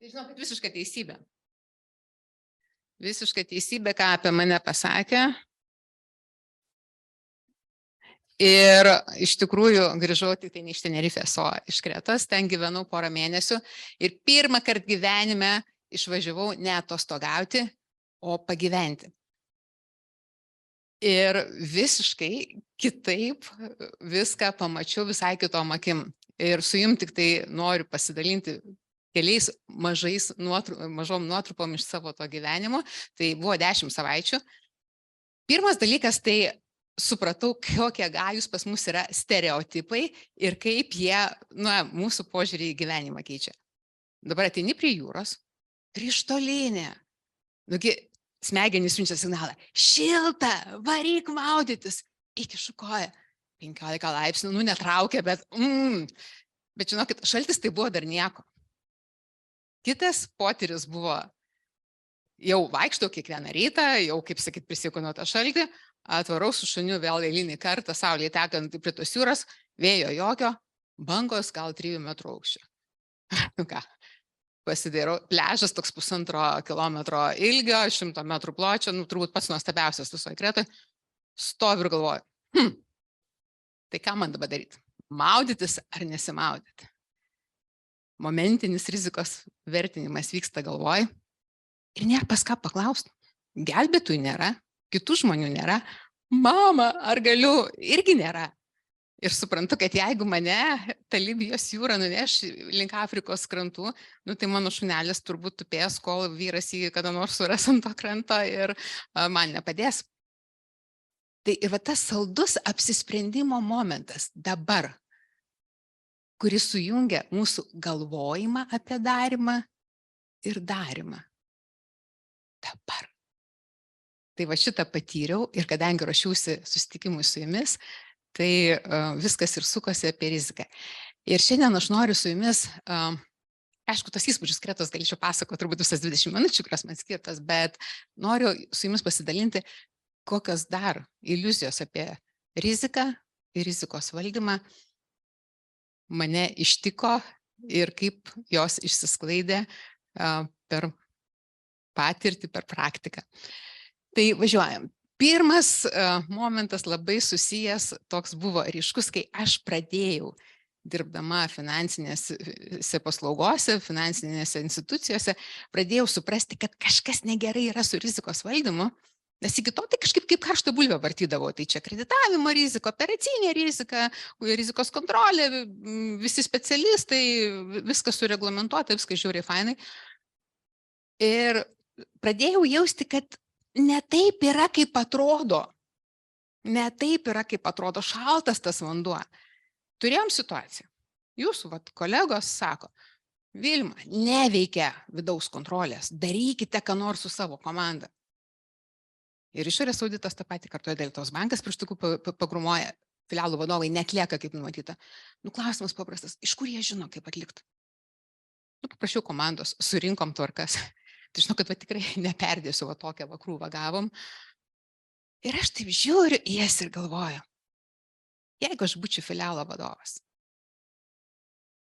Tai žinau, kad visiška teisybė. Visiška teisybė, ką apie mane pasakė. Ir iš tikrųjų grįžau tik tai ne iš Tenerifės, o iš Kretos, ten gyvenau porą mėnesių ir pirmą kartą gyvenime išvažiavau ne atostogauti, o pagyventi. Ir visiškai kitaip viską pamačiau visai kitom akim. Ir su jum tik tai noriu pasidalinti keliais mažom nuotrupom iš savo to gyvenimo. Tai buvo 10 savaičių. Pirmas dalykas, tai supratau, kokie gajus pas mus yra stereotipai ir kaip jie mūsų požiūrį į gyvenimą keičia. Dabar ateini prie jūros, krištolinė. Nugi smegenys siunčia signalą. Šilta, varyk maudytis. Įkišu koją. 15 laipsnių, netraukia, bet... Bet žinokit, šaltis tai buvo dar nieko. Kitas potyris buvo, jau vaikštau kiekvieną rytą, jau, kaip sakyt, prisikonu tą šaltį, atvarau su šuniu vėl eilinį kartą, saulėje tekant prie tos jūros, vėjo jokio, bangos gal 3 metrų aukščio. Ką, pasidairau, pliažas toks 1,5 kilometro ilgio, 100 metrų pločio, turbūt pats nuostabiausias visoje Kretoje, stoviu ir galvoju, tai ką man dabar daryti? Maudytis ar nesimaudyti? Momentinis rizikos vertinimas vyksta galvoj ir nėra pas ką paklausti. Gelbėtojų nėra, kitų žmonių nėra. Mama, ar galiu? Irgi nėra. Ir suprantu, kad jeigu mane ta Libijos jūra nuneš link Afrikos krantų, tai mano šunelis turbūt tupės, kol vyras jį kada nors suras ant to kranto ir man nepadės. Tai ir va tas saldus apsisprendimo momentas dabar, kuris sujungia mūsų galvojimą apie darymą ir darymą. Dabar. Tai va šitą patyriau ir kadangi ruošiausi susitikimui su jumis, tai viskas ir sukosi apie riziką. Ir šiandien aš noriu su jumis, aišku, tos įspūdžius Kretos galėčiau pasakoti turbūt visas 20 minučių, kurios man skirtas, bet noriu su jumis pasidalinti, kokios dar iliuzijos apie riziką ir rizikos valdymą mane ištiko ir kaip jos išsisklaidė per patirtį, per praktiką. Tai važiuojam. Pirmas momentas labai susijęs, toks buvo ryškus, kai aš pradėjau dirbdama finansinėse paslaugose, finansinėse institucijose, pradėjau suprasti, kad kažkas negerai yra su rizikos valdymu, nes iki to tai kažkaip kaip karštą bulvę vartydavau. Tai čia kreditavimo rizika, operacinė rizika, rizikos kontrolė, visi specialistai, viskas sureglamentuota, viskas žiauriai fainai. Ir pradėjau jausti, kad ne taip yra, kaip atrodo. Ne taip yra, kaip atrodo šaltas tas vanduo. Turėjom situaciją. Jūsų kolegos sako, Vilma, neveikia vidaus kontrolės, darykite ką nors su savo komanda. Ir išorės auditas tą patį kartuoja, Lietuvos bankas pirštukų pagrumuoja, filialų vadovai netlieka kaip numatyta. Klausimas paprastas, iš kur jie žino, kaip atlikti? Paprašiau komandos, surinkom tvarkas. Tai žinau, kad tikrai neperdėsiu, tokią krūvą gavom. Ir aš taip žiūriu į jas ir galvoju, jeigu aš būčiau filialo vadovas,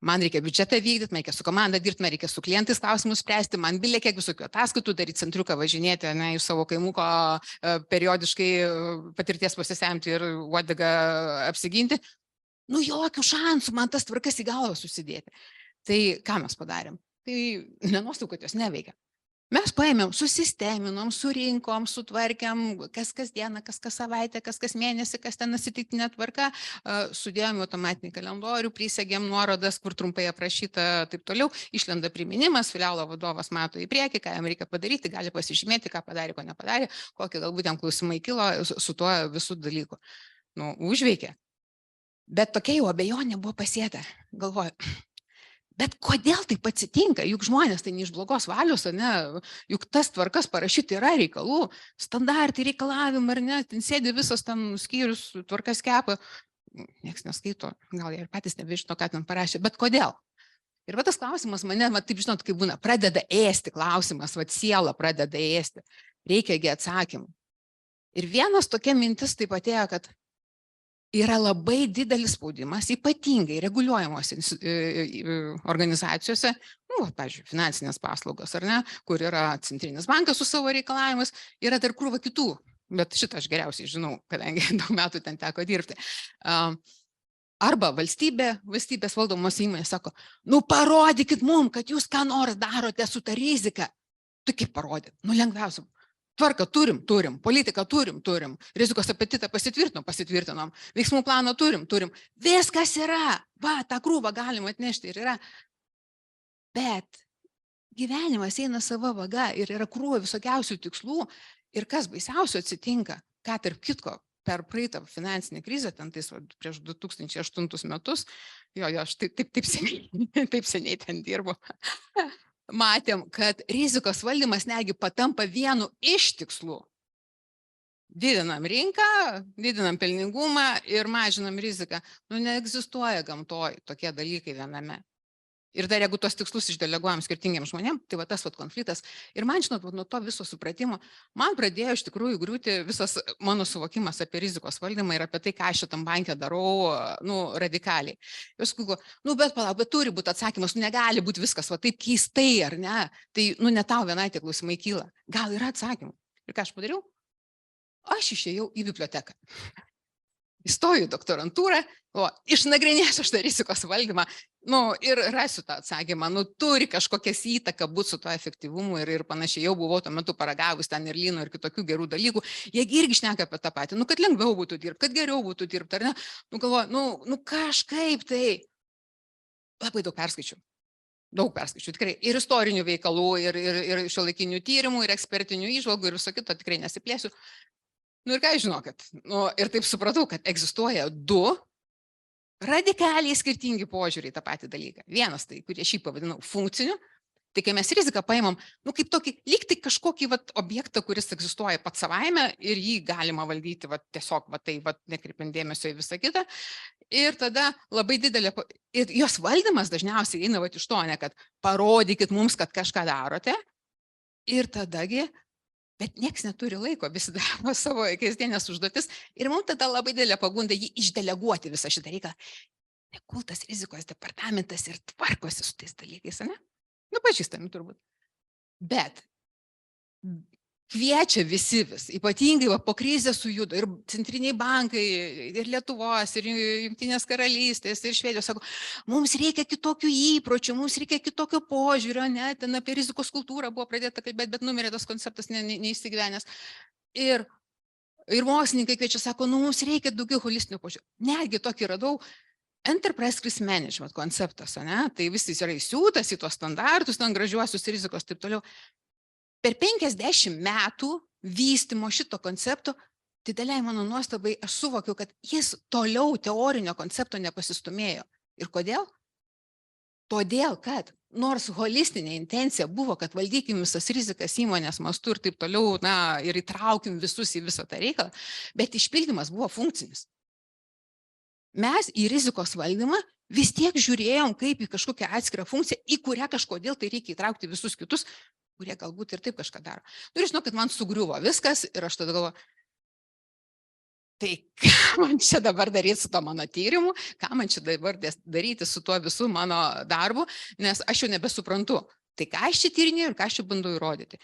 man reikia biudžetą vykdyti, man reikia su komanda dirbti, man reikia su klientais klausimus spręsti, man bilė kiek visokių ataskaitų daryti, centriuką važinėti, iš savo kaimuko periodiškai patirties pasisemti ir uodegą apsiginti. Jokių šansų man tas tvarkas į galvą susidėti. Tai ką mes padarėm? Tai nenuostau, kad jos neveikia. Mes paėmėm, susisteminom, surinkom, sutvarkėm, kas dieną, kas savaitę, kas mėnesį, kas ten atsitiktinė tvarka, sudėjom automatinį kalendorių, prisegėm nuorodas, kur trumpai aprašyta, taip toliau, išlenda priminimas, filialo vadovas mato į priekį, ką jam reikia padaryti, gali pasižymėti, ką padarė, ko nepadarė, kokie galbūt jam klausimai kilo su tuo visų dalykų. Užveikė. Bet tokia jau abejonė buvo pasėta. Galvoju, bet kodėl taip atsitinka? Juk žmonės tai ne iš blogos valios, ne? Juk tas tvarkas parašyti yra reikalų, standartai, reikalavimai, ar ne? Ten sėdi visas ten skyrius, tvarkas kepa. Niekas neskaito, gal jie ir patys nebežino, ką ten parašė, bet kodėl? Ir tas klausimas mane, taip žinot, kaip būna, pradeda ėsti klausimas, siela pradeda ėsti. Reikiagi atsakymų. Ir vienas tokia mintis taip atėjo, kad yra labai didelis spaudimas, ypatingai reguliuojamos organizacijose, nu, pavyzdžiui, finansinės paslaugos, ar ne, kur yra centrinis bankas su savo reikalavimais, yra dar krūva kitų, bet šitą aš geriausiai žinau, kadangi daug metų ten teko dirbti. Arba valstybės valdomos įmonės sako, nu parodykit mum, kad jūs ką nors darote su ta rizika. Tu kaip parodyt? Nu lengviausia. Tvarką turim, politiką turim, rizikos apetitą pasitvirtinom, veiksmų planą turim. Viskas yra, va, tą krūvą galima atnešti ir yra. Bet gyvenimas eina sava vaga ir yra krūva visokiausių tikslų ir kas baisiausio atsitinka, ką tarp kitko per praeitą finansinę krizę, ten tais prieš 2008 metus, aš taip seniai ten dirbu, matėm, kad rizikos valdymas netgi patampa vienu iš tikslų. Didinam rinką, didinam pelningumą ir mažinam riziką. Nu, neegzistuoja gamtoj tokie dalykai viename. Ir dar jeigu tos tikslus išdeleguojam skirtingiems žmonėms, tai va tas konfliktas. Ir man, žinot, nuo to viso supratimo, man pradėjo iš tikrųjų griūti visas mano suvokimas apie rizikos valdymą ir apie tai, ką aš šitam banke darau, nu, radikaliai. Jūs galvoju, nu, bet palauk, bet turi būti atsakymas, nu, negali būti viskas va taip keistai, ar ne? Tai, nu, ne tau vienai tie klausimai kyla. Gal yra atsakymų. Ir ką aš padariau? Aš išėjau į biblioteką. Įstojau į doktorantūrą, išnagrinėsiu šitą rizikos valdymą, nu, ir rasiu tą atsakymą, nu, turi kažkokias įtaką būti su tuo efektyvumu ir panašiai, jau buvau tuo metu paragavus ten ir lyno ir kitokių gerų dalykų, jie irgi šneka apie tą patį, nu, kad lengviau būtų dirbti, kad geriau būtų dirbti, ar ne, nu, galvoju, nu, kažkaip tai, labai daug perskaičiu, tikrai, ir istorinių veikalų, ir šiuolaikinių tyrimų, ir ekspertinių įžvalgų, ir viso kito, tikrai nesiplėsiu. Nu ir ką žinokit, nu, ir taip supratau, kad egzistuoja du radikaliai skirtingi požiūriai tą patį dalyką. Vienas tai, kurį aš jį pavadinau funkciniu, tai kai mes riziką paimam, nu kaip tokį, lyg tai kažkokį objektą, kuris egzistuoja pats savaime ir jį galima valdyti tiesiog nekreipiant dėmesio į visą kitą. Ir tada labai didelė, ir jos valdymas dažniausiai eina iš to, ne, kad parodykit mums, kad kažką darote. Ir tadagi, bet nieks neturi laiko, visi daro savo kasdienės užduotis ir mums tada labai didelė pagunda jį išdeleguoti visą šitą reikalą. Nekultas rizikos departamentas ir tvarkosi su tais dalykais, ne? Nu, pažįstami turbūt. Bet kviečia visi ypatingai po krizės sujudo ir centriniai bankai, ir Lietuvos, ir Jungtinės karalystės, ir Švedijos, sako, mums reikia kitokių įpročių, mums reikia kitokio požiūrio, ne, ten apie rizikos kultūrą buvo pradėta kalbėti, bet numirė tas konceptas neįsigyvenęs. Ir mokslininkai kviečia, sako, nu, mums reikia daugiau holistinio požiūrio. Netgi tokį radau Enterprise Risk Management konceptas, ne, tai visi yra įsiūtas į tuos standartus, ten gražiuosius rizikos, taip toliau. Per 50 metų vystymo šito koncepto, dideliai mano nuostabai, aš suvokiau, kad jis toliau teorinio koncepto nepasistumėjo. Ir kodėl? Todėl, kad nors holistinė intencija buvo, kad valdykim visas rizikas įmonės mastu ir taip toliau, na, ir įtraukim visus į visą tą reikalą, bet išpildymas buvo funkcinis. Mes į rizikos valdymą vis tiek žiūrėjom kaip į kažkokią atskirą funkciją, į kurią kažkodėl tai reikia įtraukti visus kitus, kurie galbūt ir taip kažką daro. Ir žinau, kad man sugriuvo viskas ir aš tada galvoju, tai ką man čia dabar daryti su to mano tyrimu, ką man čia dabar daryti su tuo visų mano darbu, nes aš jau nebesuprantu, tai ką aš čia tyrinėjau ir ką aš čia bandau įrodyti.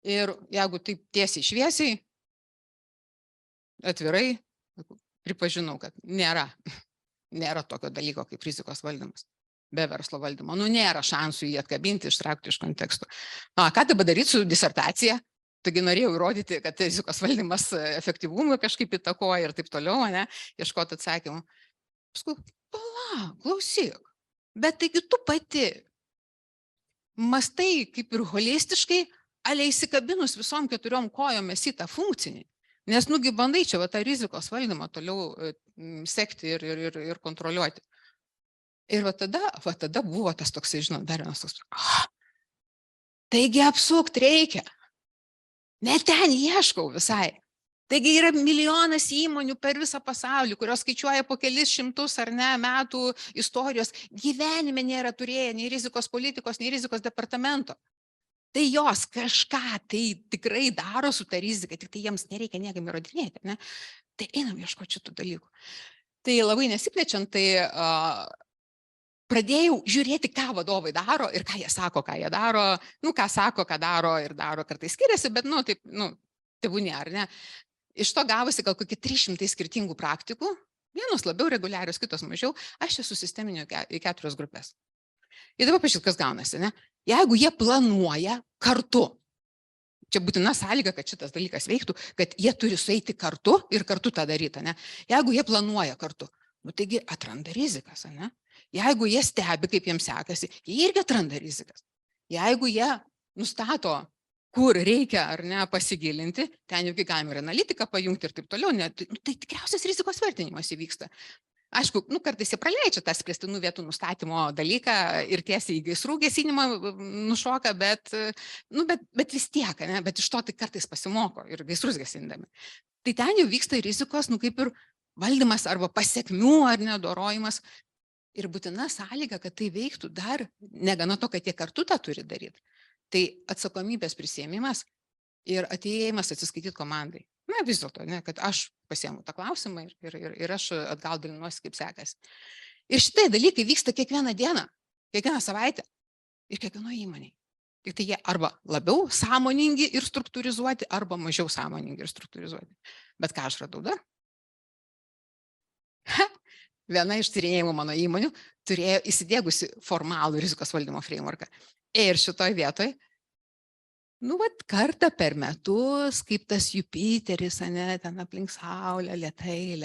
Ir jeigu taip tiesiai šviesiai, atvirai, pripažinau, kad nėra tokio dalyko kaip rizikos valdymas. Be verslo valdymo. Nu, nėra šansų jį atkabinti, ištraukti iš konteksto. Ką dabar daryti su disertacija? Taigi norėjau įrodyti, kad rizikos valdymas efektyvumui kažkaip įtakoja ir taip toliau, ne, ieškoti atsakymų. Paskui, palauk, klausyk, bet taigi tu pati mastai kaip ir holistiškai, ale įsikabinus visom 4 kojom esi tą funkcinį. Nes, nugi, bandai čia tą rizikos valdymą toliau sekti ir kontroliuoti. Ir tada buvo tas toksai, žinot, dar vienas toks, taigi apsukt reikia. Net ten ieškau visai. Taigi yra milijonas įmonių per visą pasaulį, kurios skaičiuoja po kelis šimtus ar ne metų istorijos. Gyvenime nėra turėję nei rizikos politikos, nei rizikos departamento. Tai jos kažką tai tikrai daro su ta rizika, tik tai jiems nereikia niekam įrodinėti. Ne? Tai einam ieškoti šitų dalykų. Tai labai nesiplečiant, tai pradėjau žiūrėti, ką vadovai daro ir ką jie sako, ką jie daro, ką sako, ką daro ir daro, kartais skiriasi, bet, taip, tebūnie, ar ne. Iš to gavosi gal kokie 300 skirtingų praktikų, vienos labiau reguliarios, kitos mažiau, aš esu sisteminio į 4 grupės. Ir dabar pažiūrėk, kas gaunasi, ne? Jeigu jie planuoja kartu, čia būtina sąlyga, kad šitas dalykas veiktų, kad jie turi sueiti kartu ir kartu tą daryti, ne? Jeigu jie planuoja kartu, taigi atranda rizikas, ne? Jeigu jie stebi, kaip jiems sekasi, jie irgi atranda rizikas. Jeigu jie nustato, kur reikia ar ne pasigilinti, ten jau galima ir analitiką pajungti ir taip toliau, tai tikriausias rizikos vertinimas įvyksta. Aišku, kartais jie praleidžia tą spręstinų vietų nustatymo dalyką ir tiesiai į gaisrų gesinimą nušoka, bet vis tiek, ne? Bet iš to tai kartais pasimoko ir gaisrus gesindami. Tai ten jau vyksta rizikos, kaip ir valdymas arba pasekmių ar nedorojimas. Ir būtina sąlyga, kad tai veiktų dar, negana to, kad jie kartu tą turi daryti. Tai atsakomybės prisiėmimas ir atėjimas atsiskaityti komandai. Vis dėlto, kad aš pasiemu tą klausimą ir aš atgal dalinuosi, kaip sekasi. Ir šitai dalykai vyksta kiekvieną dieną, kiekvieną savaitę ir kiekvienoje įmonėje. Tik tai jie arba labiau sąmoningi ir struktūrizuoti, arba mažiau sąmoningi ir struktūrizuoti. Bet ką aš radau dar? Viena iš tyrinėjimų mano įmonių turėjo įsidiegusi formalų rizikos valdymo frameworką. Ir šitoj vietoj, kartą per metus, kaip tas Jupiteris, ten aplink Saulę, lėtai,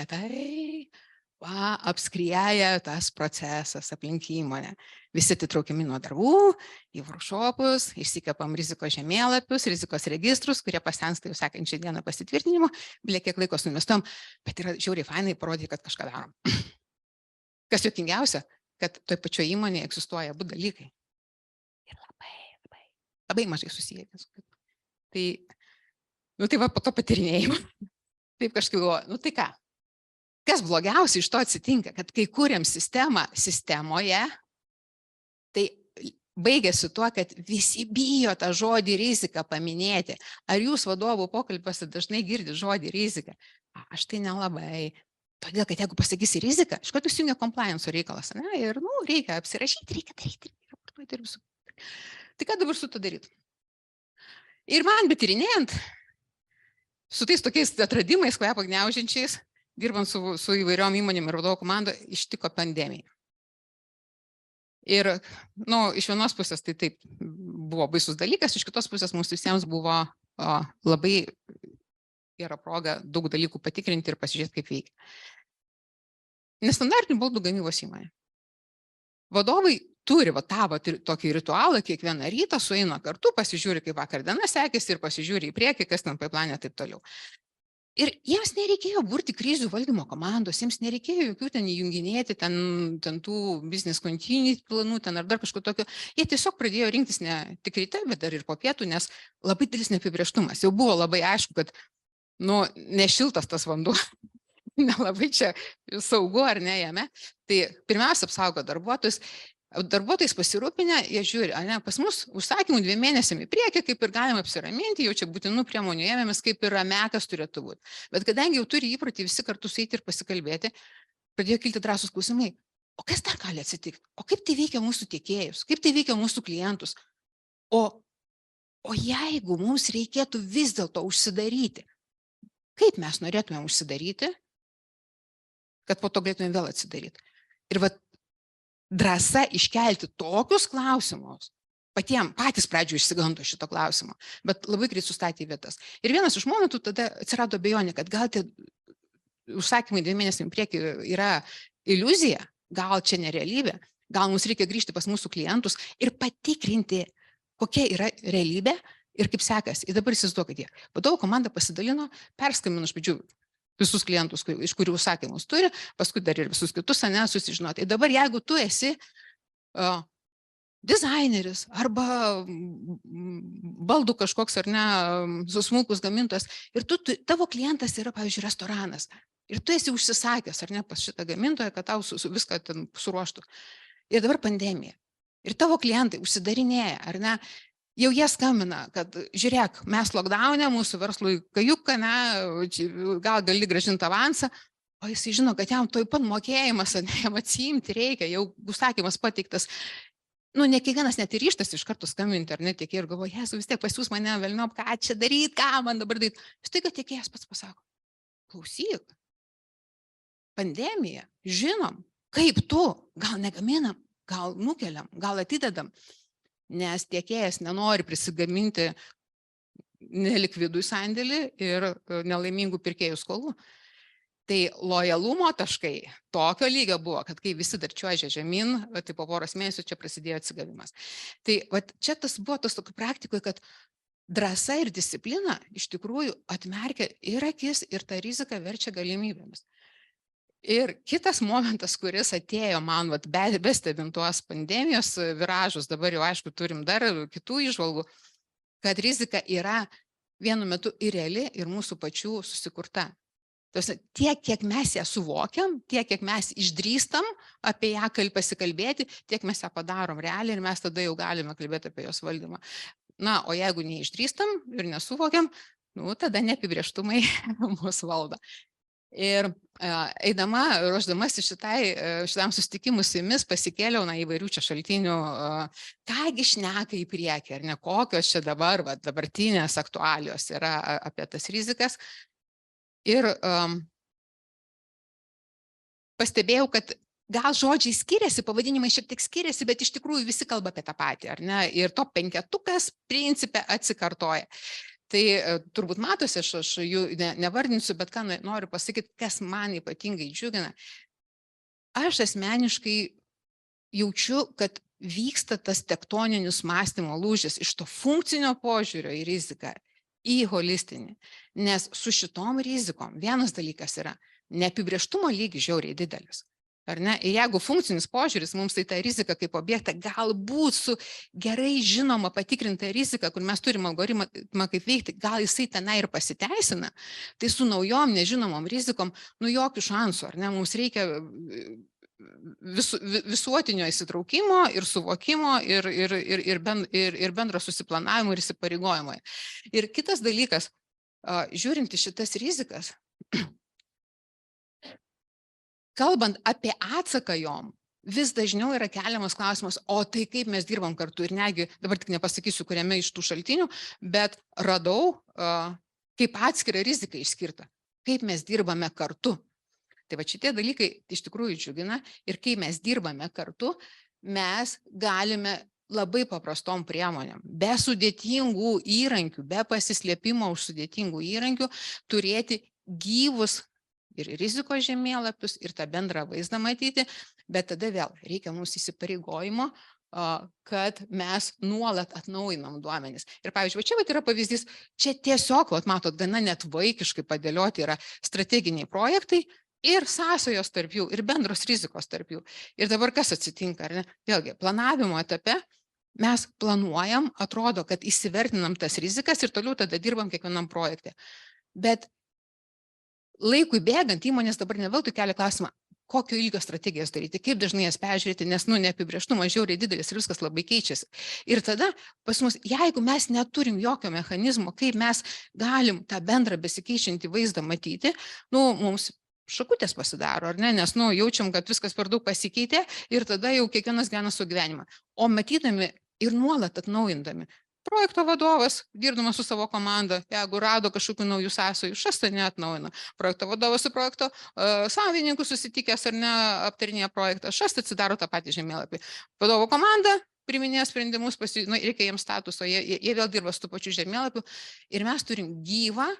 apskrieja tas procesas aplink įmonę. Visi atitraukiami nuo darbų, į workshopus, išsikepam rizikos žemėlapius, rizikos registrus, kurie pasensta jau sekančią dieną pasitvirtinimo, kiek laiko suinvestuojam, bet yra žiauriai fainai parodyti, kad kažką darom. Kas juokingiausia, kad toj pačioje įmonėje egzistuoja abu dalykai. Ir labai mažai susiję. Tai po to patyrinėjimo. Taip kažkaip galvoju, tai ką? Kas blogiausia iš to atsitinka, kad kai kuriam sistemą sistemoje, tai baigėsi tuo, kad visi bijo tą žodį riziką paminėti. Ar jūs vadovų pokalbiuose dažnai girdite žodį rizika? Aš tai nelabai. Todėl, kad jeigu pasakysi riziką, iš karto įsijungia compliance reikalas, ne? Ir reikia apsirašyti, reikia daryti, ir visų. Tai ką dabar su to daryti? Ir man betyrinėjant, su tais tokiais atradimais, kvepą gniaužiančiais, dirbant su įvairiom įmonėm ir vadovų komanda, ištiko pandemija. Ir, iš vienos pusės tai taip buvo baisus dalykas, iš kitos pusės mums visiems buvo labai gera proga daug dalykų patikrinti ir pasižiūrėti, kaip veikia. Nestandartinių baldų gamybos įmonė. Vadovai turi tokį ritualą, kiekvieną rytą sueina kartu, pasižiūri, kaip vakar diena sekėsi ir pasižiūri į priekį, kas ten plane taip toliau. Ir jiems nereikėjo burti krizių valdymo komandos, jiems nereikėjo jokių ten įjunginėti, ten tų business continuity planų, ten ar dar kažko tokio. Jie tiesiog pradėjo rinktis ne tik ryte, bet dar ir po pietų, nes labai didelis neapibrėžtumas. Jau buvo labai aišku, kad nešiltas tas vanduo, nelabai čia saugu ar ne jame. Tai pirmiausia apsaugo darbuotojus. Darbuotojais pasirūpinę, jie žiūri, pas mus užsakymų 2 mėnesiam į priekį, kaip ir galima apsiraminti, jau čia būtinų priemonių ėmėmės, kaip ir ramekas turėtų būti. Bet kadangi jau turi įprotį visi kartu sueiti ir pasikalbėti, pradėjo kilti drąsūs klausimai, o kas dar gali atsitikti? O kaip tai veikia mūsų tiekėjus? Kaip tai veikia mūsų klientus? O jeigu mums reikėtų vis dėlto užsidaryti, kaip mes norėtume užsidaryti, kad po to galėtume vėl atsidaryti? Ir drąsa iškelti tokius klausimus, patys pradžioje išsigando šito klausimo, bet labai greit sustatė į vietas. Ir vienas iš momentų tada atsirado abejonė, kad gal tie užsakymai 2 mėnesiam priekį yra iliuzija, gal čia nerealybė, gal mums reikia grįžti pas mūsų klientus ir patikrinti, kokia yra realybė ir kaip sekasi. Ir dabar įsivaizduokite, vadovų komanda pasidalino, perskambino iš pradžių visus klientus, iš kurių užsakymus turi, paskui dar ir visus kitus susižinoti. Ir dabar, jeigu tu esi dizaineris arba baldų kažkoks ar ne, smulkus gamintojas, ir tavo klientas yra, pavyzdžiui, restoranas, ir tu esi užsisakęs ar ne pas šitą gamintoją, kad tau viską ten suruoštų. Ir dabar pandemija. Ir tavo klientai užsidarinėja, ar ne? Jau jie skambina, kad žiūrėk, mes lockdown'e, mūsų verslui kajuką, gal gali grąžinti avansą, o jisai žino, kad jam toj pat mokėjimas, jam atsiimti reikia, jau užsakymas pateiktas. Ne kiekvienas net ir ryžtasi iš karto skambinti ar net tiekėjai ir galvoja, Jėzau, vis tiek pasiūs mane, velniop, ką čia daryti, ką man dabar daryti. Staiga tiekėjas pats pasako, klausyk, pandemija, žinom, kaip tu, gal negaminam, gal nukeliam, gal atidedam, nes tiekėjas nenori prisigaminti nelikvidų sandėlį ir nelaimingų pirkėjų skolų. Tai lojalumo taškai tokio lygio buvo, kad kai visi dar čiuožė žemyn, tai po poros mėnesių čia prasidėjo atsigavimas. Tai čia tas buvo tas tokių praktikoje, kad drąsa ir disciplina iš tikrųjų atmerkia ir akis, ir tą riziką verčia galimybėmis. Ir kitas momentas, kuris atėjo man, bestebint tuos pandemijos viražus, dabar jau aišku turim dar kitų įžvalgų, kad rizika yra vienu metu ir reali, ir mūsų pačių susikurta. Tiek, kiek mes ją suvokiam, tiek, kiek mes išdrįstam apie ją pasikalbėti, tiek mes ją padarom realiai ir mes tada jau galime kalbėti apie jos valdymą. O jeigu neišdrįstam ir nesuvokiam, tada neapibrėžtumai mūsų valdo. Ir eidama, ruošdamasi šitam susitikimui su jumis, pasikėliau įvairių čia šaltinių, kągi šneka į priekį, ar ne, kokios čia dabar dabartinės aktualijos yra apie tas rizikas. Ir pastebėjau, kad gal žodžiai skiriasi, pavadinimai šiek tiek skiriasi, bet iš tikrųjų visi kalba apie tą patį, ar ne? Ir top 5 principe atsikartoja. Tai turbūt matosi, aš jų nevardinsiu, bet ką noriu pasakyti, kas man ypatingai džiugina. Aš asmeniškai jaučiu, kad vyksta tas tektoninis mąstymo lūžis iš to funkcinio požiūrio į riziką į holistinį, nes su šitom rizikom vienas dalykas yra neapibrėžtumo lygis žiauriai didelis. Ar ne? Ir jeigu funkcinis požiūris mums tai ta rizika kaip objektą, galbūt su gerai žinoma patikrinta rizika, kur mes turime algoritmą kaip veikti, gal jisai tenai ir pasiteisina, tai su naujom nežinomom rizikom, jokių šansų, ar ne? Mums reikia visuotinio įsitraukimo ir suvokimo ir bendro susiplanavimo ir įsipareigojimo. Ir kitas dalykas, žiūrint į šitas rizikas, kalbant apie atsaką jom, vis dažniau yra keliamas klausimas, o tai kaip mes dirbam kartu. Ir negi, dabar tik nepasakysiu, kuriame iš tų šaltinių, bet radau kaip atskirą riziką išskirtą, kaip mes dirbame kartu. Tai šitie dalykai iš tikrųjų džiugina ir kai mes dirbame kartu, mes galime labai paprastom priemonėm, be sudėtingų įrankių, be pasislėpimo už sudėtingų įrankių, turėti gyvus ir rizikos žemėlapius ir tą bendrą vaizdą matyti, bet tada vėl reikia mums įsipareigojimo, kad mes nuolat atnaujinam duomenis. Ir pavyzdžiui, čia yra pavyzdys, čia tiesiog, matot, gana net vaikiškai padėlioti yra strateginiai projektai, ir sąsajos tarp jų, ir bendros rizikos tarp jų. Ir dabar kas atsitinka, ar ne? Vėlgi, planavimo etape mes planuojam, atrodo, kad įsivertinam tas rizikas ir toliau tada dirbam kiekvienam projekte. Bet laikui bėgant įmonės dabar ne veltui kelia klausimą, kokio ilgio strategijas daryti, kaip dažnai jas peržiūrėti, nes neapibrėžtumas žiauriai didelis ir viskas labai keičiasi. Ir tada pas mus, jeigu mes neturim jokio mechanizmo, kaip mes galim tą bendrą besikeičiantį vaizdą matyti, mums šakutės pasidaro, ar ne, nes jaučiam, kad viskas per daug pasikeitė ir tada jau kiekvienas gyvena savo gyvenimą. O matydami ir nuolat atnaujindami, projekto vadovas, dirbdamas su savo komanda, jeigu rado kažkokių naujų sąsajų, šasta neatnaujina. Projekto vadovas su projekto savininku susitikęs ar ne aptarinėja projektą, šasta atsidaro tą patį žemėlapį. Vadovo komanda priminėja sprendimus, reikia jiems statuso, jie vėl dirba su tų pačiu žemėlapiu ir mes turim gyvą,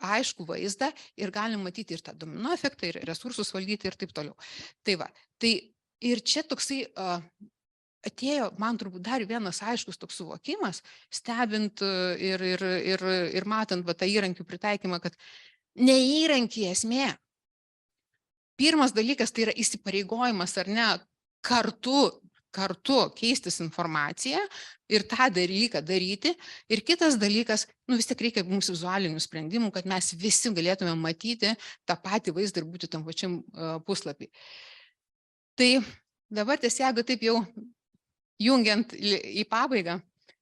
aišku vaizdą ir galim matyti ir tą domino efektą, ir resursus valdyti ir taip toliau. Tai ir čia toksai atėjo, man turbūt dar vienas aiškus toks suvokimas, stebint ir matant tą įrankių pritaikymą, kad ne įrankiai esmė. Pirmas dalykas tai yra įsipareigojimas ar ne kartu keistis informaciją ir tą dalyką daryti. Ir kitas dalykas, vis tiek reikia mums vizualinių sprendimų, kad mes visi galėtume matyti tą patį vaizdą ir būti tam pačiam puslapį. Tai dabar tiesiog taip jau jungiant į pabaigą,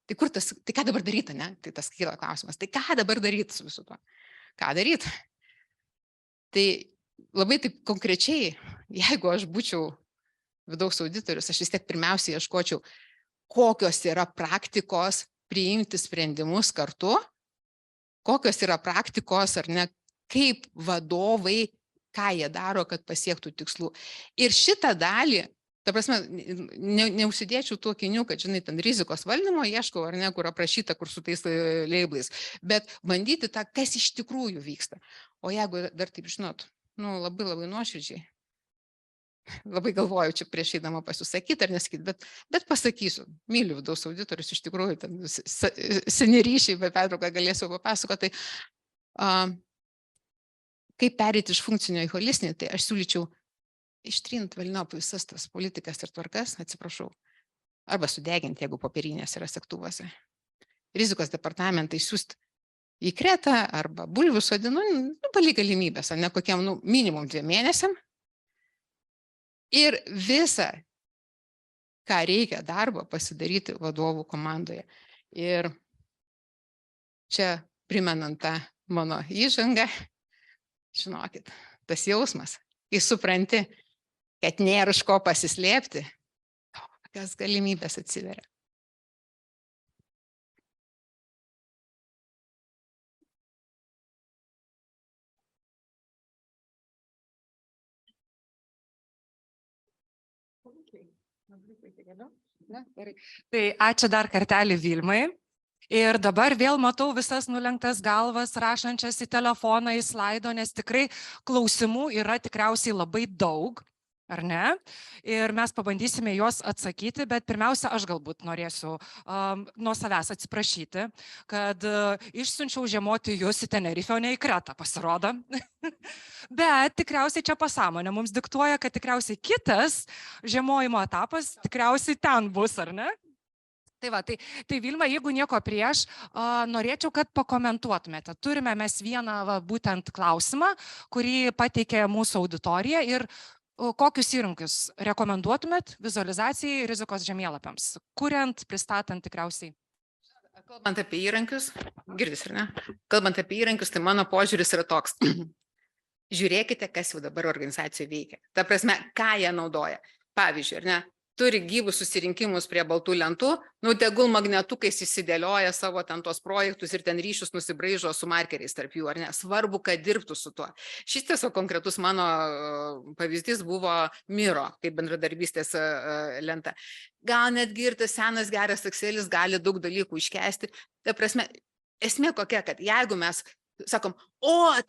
tai ką dabar daryti, ne? Tai tas kyla klausimas. Tai ką dabar daryti su visu tuo? Ką daryti? Tai labai taip konkrečiai, jeigu aš būčiau vidaus auditorius, aš vis tiek pirmiausiai ieškočiau, kokios yra praktikos priimti sprendimus kartu, kokios yra praktikos ar ne, kaip vadovai, ką jie daro, kad pasiektų tikslų. Ir šitą dalį, ta prasme, neužsidėčiau tų akinių, kad, žinai, ten rizikos valdymo ieškau, ar ne, kur aprašyta, kur su tais labelais, bet bandyti tą, kas iš tikrųjų vyksta. O jeigu dar taip žinot, nu, labai nuoširdžiai, labai galvoju čia prieš eidama pasisakyti ar nesakyti, bet pasakysiu, myliu vidaus auditorius, iš tikrųjų, ten seni ryšiai, be pertrauką galėsiu papasakoti. Kaip perėti iš funkcinio į holistinį, tai aš siūlyčiau ištrint velniop visas tas politikas ir tvarkas, atsiprašau, arba sudeginti, jeigu popierinės yra sektuvose. Rizikos departamentai siūst į Kretą arba bulvių sodinu, palik galimybės, ar ne kokiam, minimum 2 mėnesiam. Ir visą, ką reikia darbo, pasidaryti vadovų komandoje. Ir čia primenant tą mano įžangą, žinokit, tas jausmas, kai supranti, kad nėra iš ko pasislėpti, kokias galimybės atsiveria. Tai ačiū dar kartelį Vilmai. Ir dabar vėl matau visas nulenktas galvas, rašančias į telefoną, į slaido, nes tikrai klausimų yra tikriausiai labai daug, ar ne? Ir mes pabandysime juos atsakyti, bet pirmiausia, aš galbūt norėsiu nuo savęs atsiprašyti, kad išsiunčiau žiemoti jūs į Tenerifę, o ne į Kretą, pasirodo. Bet tikriausiai čia pasąmonė mums diktuoja, kad tikriausiai kitas žiemojimo etapas tikriausiai ten bus, ar ne? Tai va, tai Vilma, jeigu nieko prieš, norėčiau, kad pakomentuotumėte. Turime mes vieną būtent klausimą, kurį pateikė mūsų auditorija ir kokius įrankius rekomenduotumėt vizualizacijai rizikos žemėlapiams, kuriant, pristatant tikriausiai? Kalbant apie įrankius, girdis, ar ne? Kalbant apie įrankius, tai mano požiūris yra toks. Žiūrėkite, kas jau dabar organizacijoje veikia. Ta prasme, ką jie naudoja. Pavyzdžiui, ar ne? Turi gyvus susirinkimus prie baltų lentų, tegul magnetukais įsidėlioja savo ten tos projektus ir ten ryšius nusibraižo su markeriais tarp jų, ar ne? Svarbu, kad dirbtų su tuo. Šis tiesiog konkretus mano pavyzdys buvo Miro, kaip bendradarbystės lenta. Gal netgi ir tas senas geras Excelis gali daug dalykų iškęsti. Ta prasme, esmė kokia, kad jeigu mes sakom,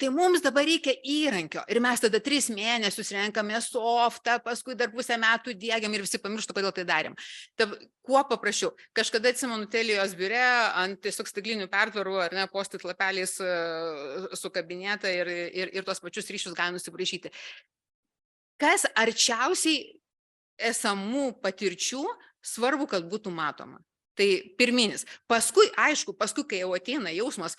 tai mums dabar reikia įrankio ir mes tada 3 mėnesius renkame softą, paskui dar pusę metų diegiam ir visi pamirštų, kodėl tai darėm. Kuo paprašiau, kažkada atsimenu Telijos biure ant tiesiog stiklinių pertvarų ar ne, postit lapeliais sukabinėta ir tos pačius ryšius gali nusibraižyti. Kas arčiausiai esamų patirčių, svarbu, kad būtų matoma. Tai pirminis. Paskui, aišku, kai jau ateina jausmas,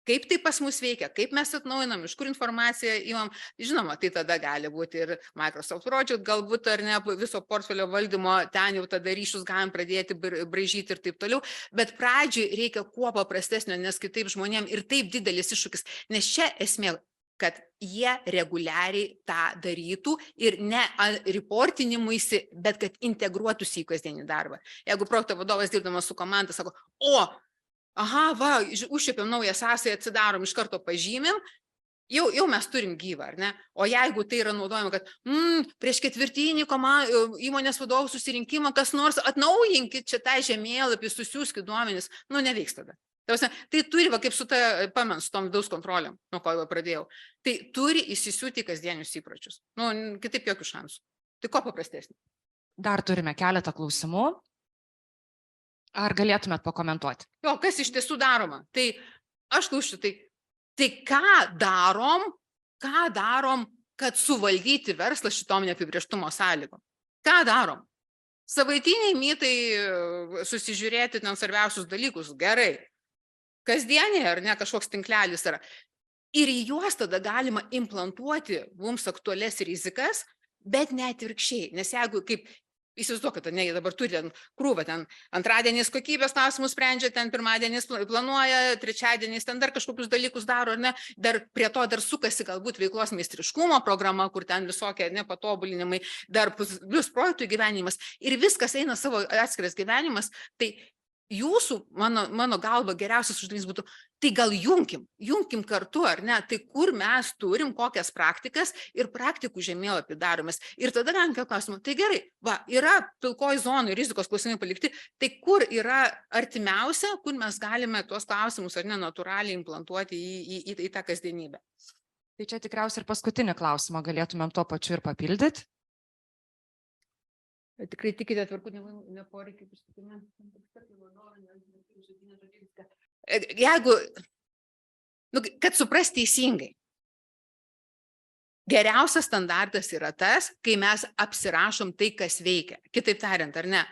kaip tai pas mus veikia, kaip mes atnaujinam, iš kur informaciją įmam, žinoma, tai tada gali būti ir Microsoft Project, galbūt ar ne, viso portfelio valdymo, ten jau tada ryšius galim pradėti braižyti ir taip toliau, bet pradžiui reikia kuo paprastesnio, nes kitaip žmonėm ir taip didelis iššūkis, nes čia esmė, kad jie reguliariai tą darytų ir ne reportinimuisi, bet kad integruotųsi į kasdienį darbą. Jeigu projekto vadovas dirbdamas su komanda sako, užšiepėm naują sąsają, atsidarom, iš karto pažymim, jau mes turim gyvą, ar ne? O jeigu tai yra naudojama, kad prieš ketvirtinį įmonės vadovų susirinkimą, kas nors atnaujinkit čia tą žemėlapį, susiųskit duomenis, neveiks tada. Tai turi, kaip su su tom vidaus kontrolėm, nuo ko jau pradėjau, tai turi įsisiūti kasdienius įpročius. Kitaip jokių šansų. Tai ko paprastesnė? Dar turime keletą klausimų. Ar galėtumėt pakomentuoti? Kas iš tiesų daroma? Tai aš klausiu, tai ką darom, kad suvaldyti verslą šitom neapibrėžtumo sąlygom? Ką darom? Savaitiniai mytai, susižiūrėti ten svarbiausius dalykus, gerai. Kasdieniai ar ne kažkoks tinklelis yra. Ir į juos tada galima implantuoti mums aktualias rizikas, bet net atvirkščiai. Nes jeigu kaip Įsivaizduokit, ne, jie dabar turi ten krūvą, ten antradieniais kokybės klausimus sprendžia, ten pirmadieniais planuoja, trečiadieniais ten dar kažkokius dalykus daro, ar ne, dar prie to dar sukasi galbūt veiklos meistriškumo programa, kur ten visokie nepatobulinimai, dar plius projektų gyvenimas ir viskas eina savo atskiras gyvenimas, tai jūsų, mano galva, geriausias uždavinys būtų, tai gal junkim kartu, ar ne, tai kur mes turim kokias praktikas ir praktikų žemėlapį daromės. Ir tada galim kelti klausimą, tai gerai, va, yra pilkoji zonai, rizikos klausimai palikti, tai kur yra artimiausia, kur mes galime tuos klausimus, ar ne, natūraliai implantuoti į tą kasdienybę. Tai čia tikriausiai ir paskutinį klausimą galėtumėm tuo pačiu ir papildyti. Tikrai tikite tvarkų neporeikį. Jeigu, kad suprast teisingai, geriausias standartas yra tas, kai mes apsirašom tai, kas veikia. Kitaip tariant, ar ne,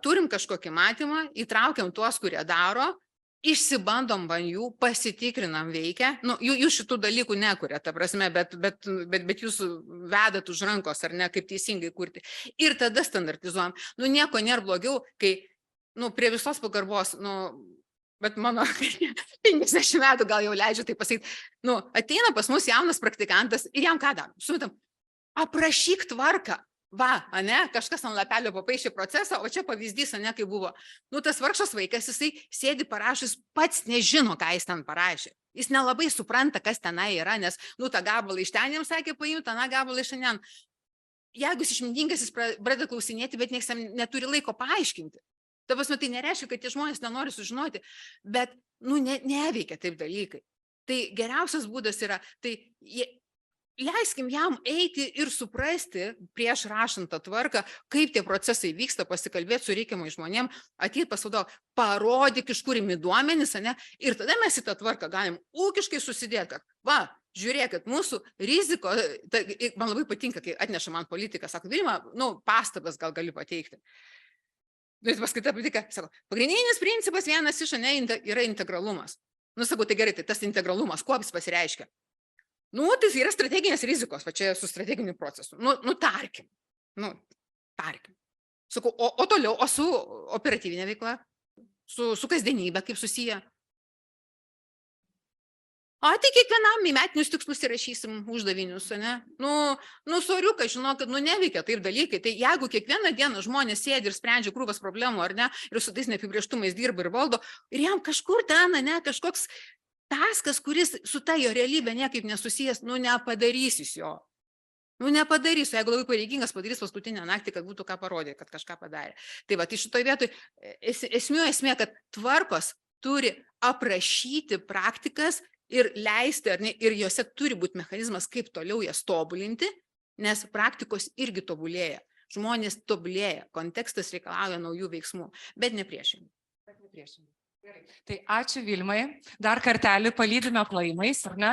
turim kažkokį matymą, įtraukiam tuos, kurie daro, išsibandom van jų, pasitikrinam veikia. Nu, jūs šitų dalykų nekuria, ta prasme, bet jūs vedat už rankos, ar ne, kaip teisingai kurti. Ir tada standartizuojam. Nu, nieko nėra blogiau, kai, nu, prie visos pagarbos, nu, bet mano 50 metų gal jau leidžiu tai pasakyti, nu, ateina pas mus jaunas praktikantas ir jam ką darom? Sumetam, aprašyk tvarką. Va, ane, kažkas ant lapelio papaišė procesą, o čia pavyzdys, ane, kaip buvo. Nu, tas vargšas vaikas, jisai sėdi parašys, pats nežino, ką jis ten parašė. Jis nelabai supranta, kas tenai yra, nes, nu, tą gabalą iš ten jam sakė paimti, tą gabalą iš šiandien. Jeigu jis išmintingas, jis pradeda klausinėti, bet niekas jam neturi laiko paaiškinti. Ta prasme, tai nereiškia, kad tie žmonės nenori sužinoti, bet, nu, neveikia taip dalykai. Tai geriausias būdas yra, tai leiskim jam eiti ir suprasti prieš rašant tą tvarką, kaip tie procesai vyksta, pasikalbėti su reikiamai žmonėm, ateit pas vadovą, parodyk, iš kur imi duomenis, ane, ir tada mes į tą tvarką galim ūkiškai susidėti, kad, va, žiūrėkit, mūsų riziko, man labai patinka, kai atneša man politiką, sako, Vilma, nu, pastabas gal gali pateikti. Ir paskaita politika, sako, pagrindinis principas vienas iš, ane, yra integralumas. Nu, sakau, tai gerai, tai tas integralumas, kuo jis pasireiškia? Nu, tai yra strateginės rizikos, va čia su strateginiu procesu. Nu, tarkim. Sakau, o toliau, o su operatyvinė veikla, su kasdienybė, kaip susiję? Tai kiekvienam į metinius tikslus įrašysim uždavinius, ne? Nu, soriukai, žinokit, nu, neveikia taip dalykai. Tai jeigu kiekvieną dieną žmonės sėdi ir sprendžia krūvas problemų, ar ne, ir su tais neapibrėžtumais dirba ir valdo, ir jam kažkur ten, ne, kažkoks taskas, kuris su ta jo realybė niekaip nesusijęs, nu, nepadarys jis jo. Nu, nepadarys, jeigu labai pareigingas padarys paskutinę naktį, kad būtų ką parodė, kad kažką padarė. Tai va, tai šitoj vietoj esmė, kad tvarkos turi aprašyti praktikas ir leisti, ar ne, ir jose turi būti mechanizmas, kaip toliau jas tobulinti, nes praktikos irgi tobulėja. Žmonės tobulėja, kontekstas reikalauja naujų veiksmų, bet ne priešingai. Tai ačiū Vilmai, dar kartelį palydime plojimais, ar ne?